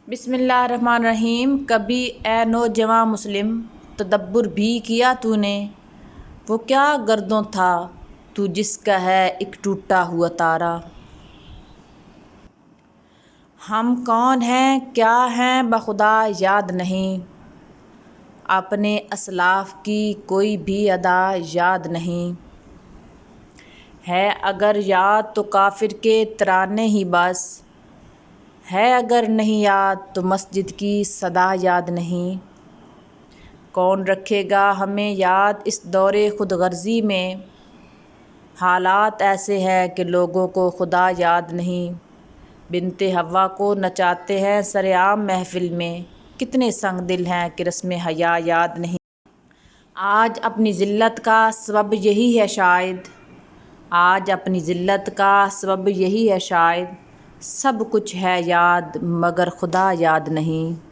بسم اللہ الرحمن الرحیم۔ کبھی اے نوجواں مسلم تدبر بھی کیا تو نے، وہ کیا گردوں تھا تو جس کا ہے ایک ٹوٹا ہوا تارا۔ ہم کون ہیں کیا ہیں بخدا یاد نہیں، اپنے اسلاف کی کوئی بھی ادا یاد نہیں ہے، اگر یاد تو کافر کے ترانے ہی بس ہے، اگر نہیں یاد تو مسجد کی صدا یاد نہیں۔ کون رکھے گا ہمیں یاد اس دور خود غرضی میں، حالات ایسے ہیں کہ لوگوں کو خدا یاد نہیں۔ بنت حوا کو نچاتے ہیں سرعام محفل میں، کتنے سنگ دل ہیں کہ رسم حیا یاد نہیں۔ آج اپنی ذلت کا سبب یہی ہے شاید، آج اپنی ذلت کا سبب یہی ہے شاید، سب کچھ ہے یاد مگر خدا یاد نہیں۔